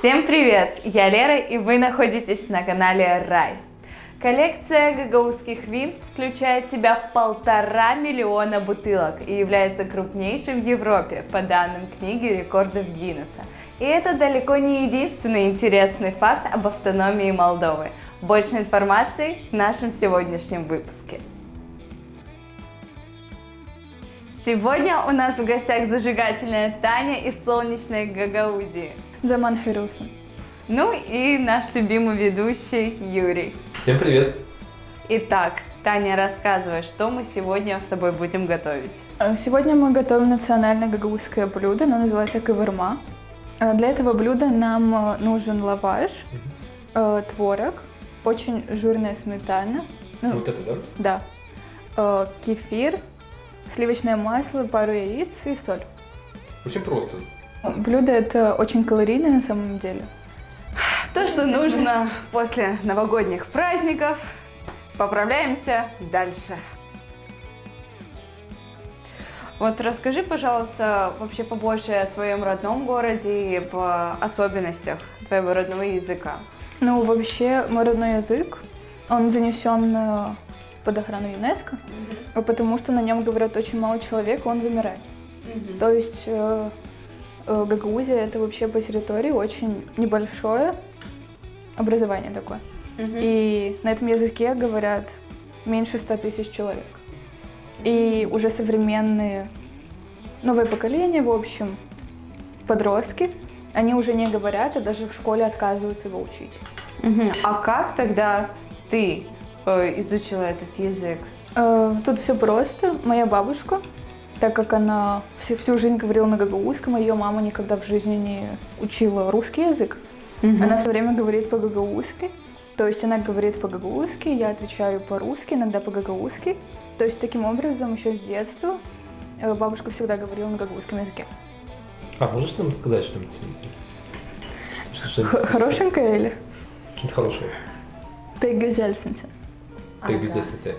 Всем привет! Я Лера, и вы находитесь на канале Rise. Коллекция гагаузских вин включает в себя 1,5 миллиона бутылок и является крупнейшим в Европе по данным книги рекордов Гиннесса. И это далеко не единственный интересный факт об автономии Молдовы. Больше информации в нашем сегодняшнем выпуске. Сегодня у нас в гостях зажигательная Таня из солнечной Гагаузии. Заман Хайрусу. Ну и наш любимый ведущий Юрий. Всем привет! Итак, Таня, рассказывай, что мы сегодня с тобой будем готовить. Сегодня мы готовим национальное гагаузское блюдо, оно называется кавырма. Для этого блюда нам нужен лаваш, творог, очень жирная сметана. Вот это, да? Да. Кефир, сливочное масло, пару яиц и соль. Очень просто. Блюдо это очень калорийное на самом деле. То, что нужно после новогодних праздников. Поправляемся дальше. Вот расскажи, пожалуйста, вообще побольше о своем родном городе и по особенностях твоего родного языка. Ну, вообще, мой родной язык, он занесен под охрану ЮНЕСКО, потому что на нем говорят очень мало человек, и он вымирает. То есть Гагаузия это вообще по территории очень небольшое образование такое. И на этом языке говорят меньше 100 тысяч человек. И уже современные, новое поколение, в общем, подростки, они уже не говорят, а даже в школе отказываются его учить. А как тогда ты изучила этот язык? Тут все просто. Моя бабушка, так как она всю жизнь говорила на гагаузском, а ее мама никогда в жизни не учила русский язык, она все время говорит по-гагаузски. То есть она говорит по-гагаузски, я отвечаю по-русски, иногда по-гагаузски. То есть таким образом еще с детства бабушка всегда говорила на гагаузском языке. А можешь нам сказать что-нибудь? Хорошенькое или? Что-нибудь хорошего. Pek güzel sensin. Pek güzel sese.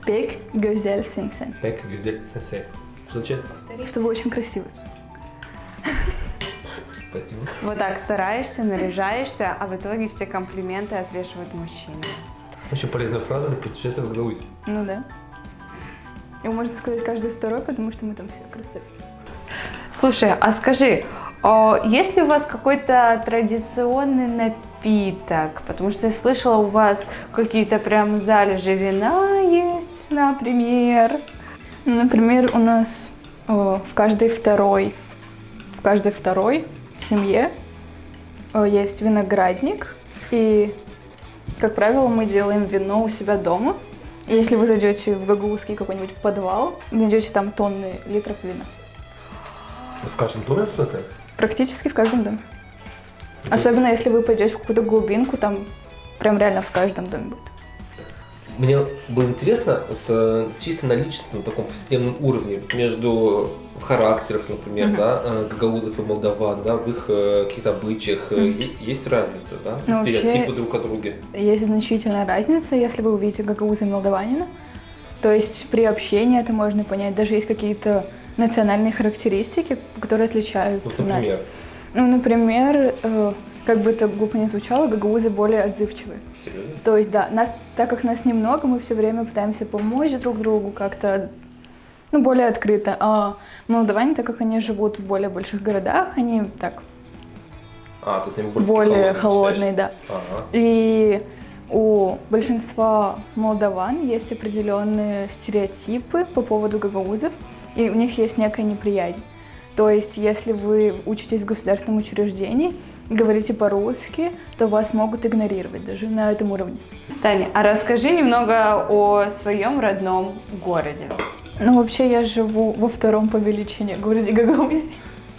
Pek güzel sensin. Pek güzel sese. Что значит? Чтобы очень красивый. Спасибо. Вот так стараешься, наряжаешься, а в итоге все комплименты отвешивают мужчины. Очень полезная фраза для путешествия в Гагаузию. Ну да. Его можно сказать каждый второй, потому что мы там все красавицы. Слушай, а скажи, есть ли у вас какой-то традиционный напиток? Потому что я слышала, у вас какие-то прям залежи вина есть, например. Например, у нас в каждой второй семье есть виноградник, и, как правило, мы делаем вино у себя дома. И если вы зайдете в гагаузский какой-нибудь подвал, найдете там тонны литров вина. В каждом доме, в смысле? Практически в каждом доме. Особенно если вы пойдете в какую-то глубинку, там прям реально в каждом доме будет. Мне было интересно, вот, чисто на личностном таком повседневном уровне, между в характерах, например, да, гагаузов и молдаван, да, в их каких-то обычаях есть разница, да, Ну, стереотипы вообще, друг о друге. Есть значительная разница, если вы увидите гагауза и молдаванина. То есть при общении это можно понять. Даже есть какие-то национальные характеристики, которые отличают Вот, нас. например? Ну, например, как бы это глупо ни звучало, гагаузы более отзывчивые. Серьезно? То есть, да, так как нас немного, мы все время пытаемся помочь друг другу как-то, более открыто. А молдаване, так как они живут в более больших городах, они так То есть они более холодные, да. Ага. И у большинства молдаван есть определенные стереотипы по поводу гагаузов, и у них есть некая неприязнь. То есть, если вы учитесь в государственном учреждении, говорите по-русски, то вас могут игнорировать даже на этом уровне. Таня, а расскажи немного о своем родном городе. Ну, вообще, я живу во втором по величине городе Гагаузии.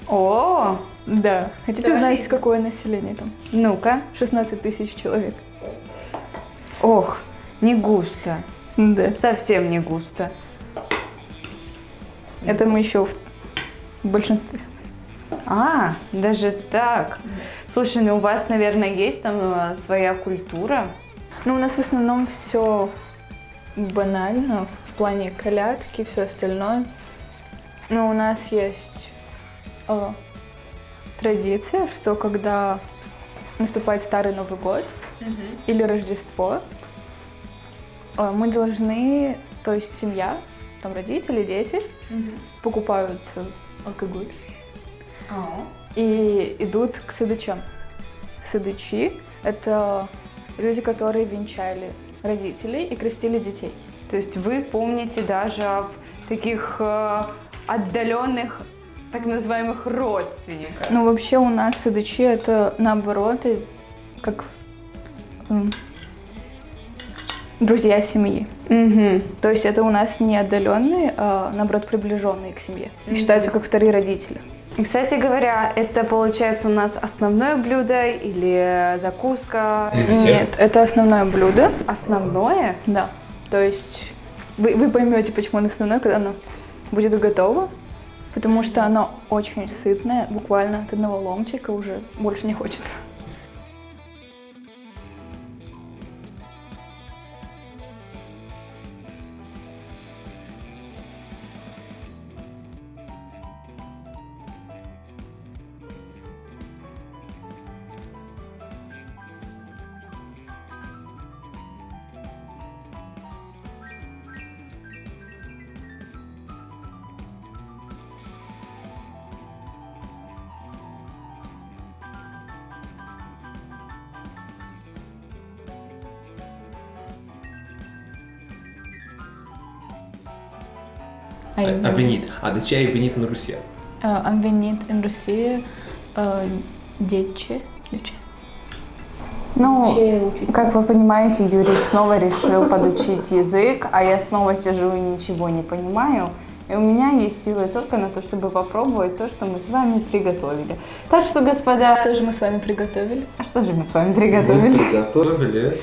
О, Да. Хотите узнать, какое население там? ну-ка. 16 тысяч человек. Ох, не густо. Да. Совсем не густо. Это мы еще в большинстве. Даже так. Слушай, ну у вас, наверное, есть там своя культура? Ну, у нас в основном все банально, в плане колядки, все остальное. Но у нас есть традиция, что когда наступает Старый Новый год или Рождество, мы должны, то есть семья, там родители, дети, покупают алкоголь и идут к садычам. Садычи — это люди, которые венчали родителей и крестили детей. То есть вы помните даже об таких отдаленных, так называемых родственниках. Ну, вообще у нас садычи — это наоборот, как друзья семьи. То есть это у нас не отдаленные, а наоборот приближенные к семье. И считаются как вторые родители. И, кстати говоря, это получается у нас основное блюдо или закуска? Или десерт? Нет, это основное блюдо. Основное? Да. То есть вы поймете, почему оно основное, когда оно будет готово. Потому что оно очень сытное, буквально от одного ломтика уже больше не хочется. Авенит. А до чая венит на Руси. Амвенит in России дече. Ну, как вы понимаете, Юрий снова решил подучить язык, а я снова сижу и ничего не понимаю. И у меня есть силы только на то, чтобы попробовать то, что мы с вами приготовили. Так что, господа... Что же мы с вами приготовили? А что же мы с вами приготовили? Готовили.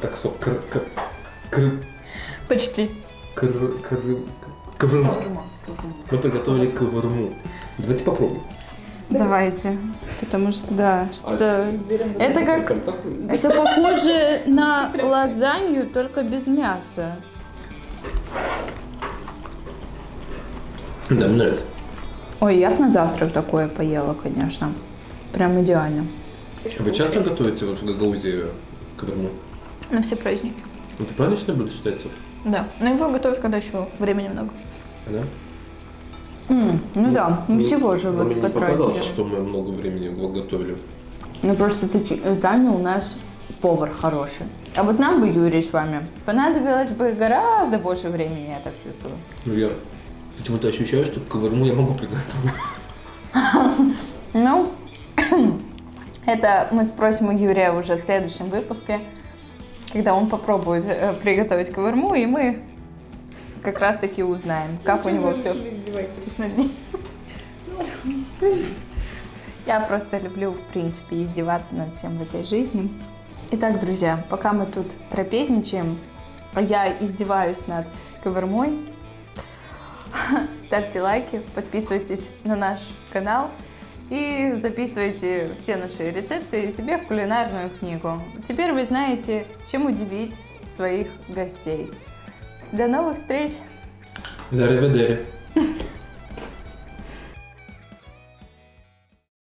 Так, стоп. Почти. Кавырма. Мы приготовили кавырму. Давайте попробуем. Давайте. Потому что, да, что... Это как... Это похоже на лазанью, только без мяса. Да, мне нравится. Ой, я бы на завтрак такое поела, конечно. Прям идеально. Вы часто готовите вот в Гагаузии кавырму? На все праздники. Это праздничное блюдо считается? Да. Но его готовят, когда еще времени много. Да? Ну да, не всего же Мне вот не показалось, потратили. что мы много времени его готовили. Ну просто Таня у нас повар хороший. А вот нам бы, Юрий, с вами понадобилось бы гораздо больше времени, я так чувствую. Ну, я почему-то ощущаю, что кавырму я могу приготовить. Ну, это мы спросим у Юрия уже в следующем выпуске, когда он попробует приготовить кавырму, и мы как раз таки узнаем, как у него все. Издеваетесь над ней. Я просто люблю, в принципе, издеваться над всем в этой жизни. Итак, друзья, пока мы тут трапезничаем, а я издеваюсь над кавырмой, ставьте лайки, подписывайтесь на наш канал и записывайте все наши рецепты себе в кулинарную книгу. Теперь вы знаете, чем удивить своих гостей. До новых встреч! Дарья Ведери.